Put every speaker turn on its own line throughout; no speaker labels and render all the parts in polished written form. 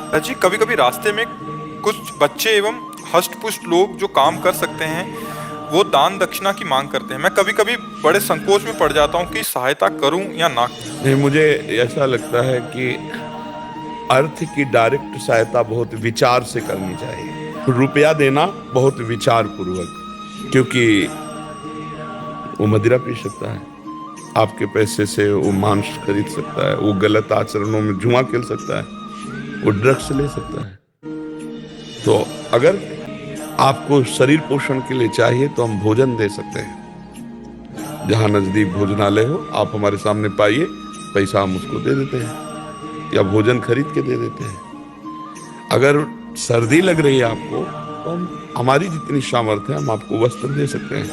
जी, कभी-कभी रास्ते में कुछ बच्चे एवं हष्ट-पुष्ट लोग जो काम कर सकते हैं, वो दान दक्षिणा की माँग करते हैं। मैं कभी-कभी बड़े संकोच में पड़ जाता हूँ कि सहायता करूँ या ना।
नहीं, मुझे ऐसा लगता है कि अर्थ की डायरेक्ट सहायता बहुत विचार से करनी चाहिए। रुपया देना बहुत विचार पूर्वक, क्योंकि वो मदिरा पी सकता है, आपके पैसे से वो मांस खरीद सकता है, वो गलत आचरणों में जुआ खेल सकता है, वो ड्रग्स ले सकता है। तो अगर आपको शरीर पोषण के लिए चाहिए तो हम भोजन दे सकते हैं। जहां नजदीक भोजनालय हो आप हमारे सामने पाइए, पैसा हम उसको दे देते हैं या भोजन खरीद के दे देते हैं। अगर सर्दी लग रही है आपको तो हम हमारी जितनी सामर्थ्य है हम आपको वस्त्र दे सकते हैं।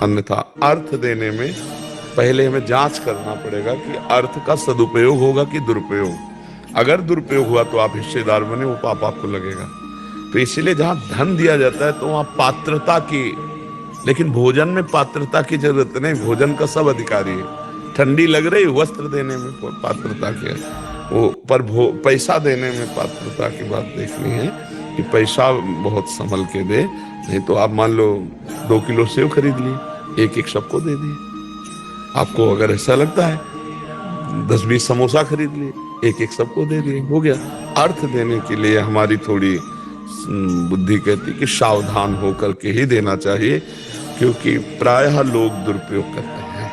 अन्यथा अर्थ देने में पहले हमें जांच करना पड़ेगा कि अर्थ का सदुपयोग होगा कि दुरुपयोग। अगर दुरुपयोग हुआ तो आप हिस्सेदार बने, वो पाप आपको लगेगा। तो इसीलिए जहां धन दिया जाता है तो वहां पात्रता की, लेकिन भोजन में पात्रता की जरूरत नहीं, भोजन का सब अधिकारी है। ठंडी लग रही वस्त्र देने में पात्रता की है वो, पर पैसा देने में पात्रता की बात देखनी है कि पैसा बहुत संभल के दे। नहीं तो आप मान लो 2 किलो सेव खरीद लिए, एक एक सबको दे दिए। आपको अगर ऐसा लगता है 10-20 समोसा खरीद लिए, एक एक सबको दे दिए, हो गया। अर्थ देने के लिए हमारी थोड़ी बुद्धि कहती कि सावधान होकर के ही देना चाहिए, क्योंकि प्रायः लोग दुरुपयोग करते हैं।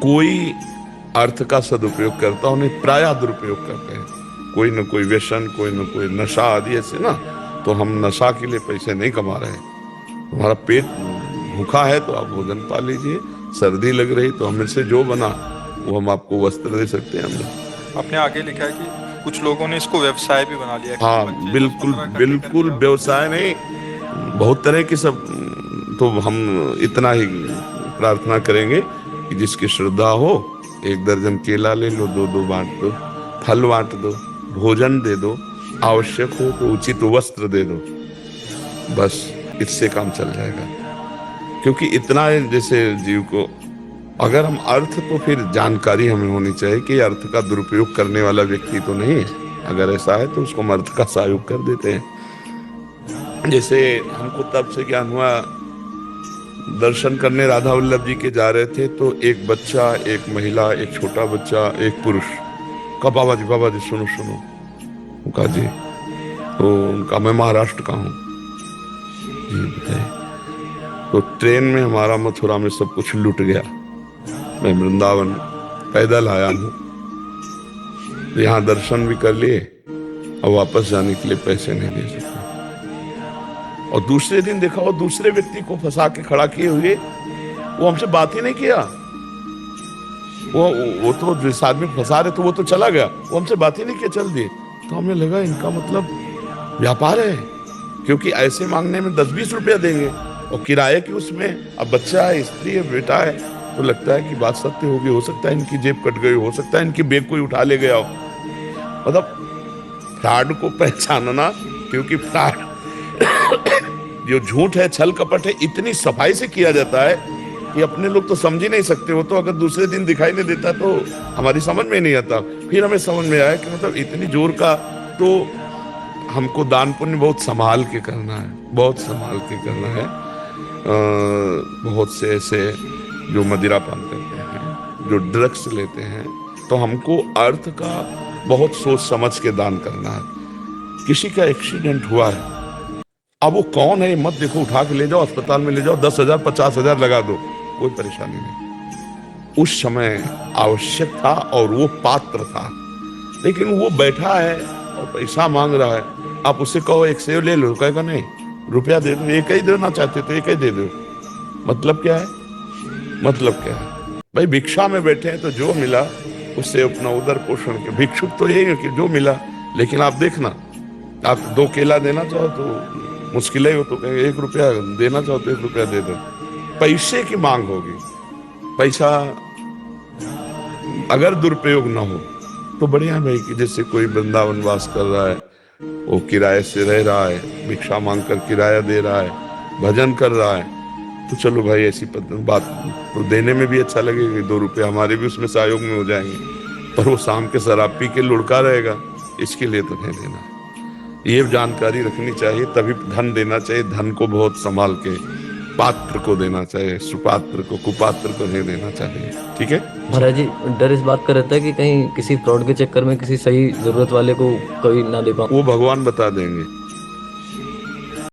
कोई अर्थ का सदुपयोग करता, उन्हें प्रायः दुरुपयोग करते हैं। कोई न कोई व्यसन, कोई न कोई नशा आदि ऐसे ना। तो हम नशा के लिए पैसे नहीं कमा रहे हैं। तुम्हारा पेट भूखा है तो आप भोजन पा लीजिए, सर्दी लग रही तो हमें से जो बना वो हम आपको वस्त्र दे सकते हैं। हमने
आपने आगे लिखा है कि कुछ लोगों ने इसको व्यवसाय भी बना लिया है। कुछ
हाँ,
बच्चे
बिल्कुल
10-15 इकट्ठे
बिल्कुल
करके और
व्यवसाय नहीं, बहुत तरह की सब। तो हम इतना ही प्रार्थना करेंगे कि जिसकी श्रद्धा हो 1 दर्जन केला ले लो, 2-2 बांट दो, फल बांट दो, भोजन दे दो, आवश्यक हो तो उचित वस्त्र दे दो। बस इससे काम चल जाएगा। क्योंकि इतना है जैसे जीव को, अगर हम अर्थ, तो फिर जानकारी हमें होनी चाहिए कि अर्थ का दुरुपयोग करने वाला व्यक्ति तो नहीं है। अगर ऐसा है तो उसको हम अर्थ का सहयोग कर देते हैं। जैसे हमको तब से ज्ञान हुआ, दर्शन करने राधा वल्लभ जी के जा रहे थे तो एक बच्चा, एक महिला, एक छोटा बच्चा, एक पुरुष का, बाबा जी सुनो सुनो। उनका जी, तो उनका मैं महाराष्ट्र का हूँ। जी बताइए। तो ट्रेन में हमारा मथुरा में सब कुछ लूट गया। मैं वृंदावन पैदल आया हूँ, तो यहाँ दर्शन भी कर लिए और वापस जाने के लिए पैसे नहीं दे सकते। और दूसरे दिन देखा वो दूसरे व्यक्ति को फंसा के खड़ा किए हुए, वो हमसे बात ही नहीं किया। वो वो तो जिस आदमी फंसा रहे थे वो तो चला गया, वो हमसे बात ही नहीं किया, चल दिए। तो हमें लगा इनका मतलब व्यापार है, क्योंकि ऐसे मांगने में 10-20 रुपया देंगे और किराए की उसमें, अब बच्चा है, स्त्री है, बेटा है, तो लगता है कि बात सत्य होगी। हो सकता है इनकी जेब कट गई, हो सकता है इनकी बैग कोई उठा ले गया हो। मतलब फ्रॉड को पहचानना, क्योंकि फ्रॉड जो झूठ है, छल कपट है, इतनी सफाई से किया जाता है कि अपने लोग तो समझ ही नहीं सकते। वो तो अगर दूसरे दिन दिखाई नहीं देता तो हमारी समझ में नहीं आता। फिर हमें समझ में आया कि मतलब इतनी जोर का, तो हमको दान पुण्य बहुत संभाल के करना है, बहुत संभाल के करना है। बहुत से ऐसे जो मदिरा पान करते हैं, जो ड्रग्स लेते हैं, तो हमको अर्थ का बहुत सोच समझ के दान करना है। किसी का एक्सीडेंट हुआ है, अब वो कौन है मत देखो, उठा के ले जाओ अस्पताल में ले जाओ, 10,000 50,000 लगा दो, कोई परेशानी नहीं। उस समय आवश्यक था और वो पात्र था, लेकिन वो बैठा है और पैसा मांग रहा है। आप उससे कहो एक सेव ले लो, कहेगा नहीं, रुपया दे दो, एक ही देना चाहते तो एक ही दे दो। मतलब क्या है? मतलब क्या है भाई? भिक्षा में बैठे हैं तो जो मिला उससे अपना उदर पोषण के, भिक्षुक तो यही है कि जो मिला। लेकिन आप देखना, आप 2 केला देना चाहो तो मुश्किल ही हो, तो कहेंगे 1 रुपया देना चाहो तो 1 रुपया दे दो। पैसे की मांग होगी। पैसा अगर दुरुपयोग ना हो तो बढ़िया है भाई, कि जैसे कोई वृंदावन वास कर रहा है, वो किराए से रह रहा है, भिक्षा मांग कर किराया दे रहा है, भजन कर रहा है, तो चलो भाई ऐसी बात तो देने में भी अच्छा लगेगा, 2 रुपये हमारे भी उसमें सहयोग में हो जाएंगे। पर वो शाम के शराब पी के लुढ़का रहेगा, इसके लिए तो नहीं देना। ये जानकारी रखनी चाहिए, तभी धन देना चाहिए। धन को बहुत संभाल के पात्र को देना चाहिए, सुपात्र को, कुपात्र को नहीं देना चाहिए। ठीक है जी।
महाराज जी, डर इस बात का रहता है कि कहीं किसी फ्रॉड के चक्कर में किसी सही जरूरत वाले को कभी ना दे पाऊं।
वो भगवान बता देंगे।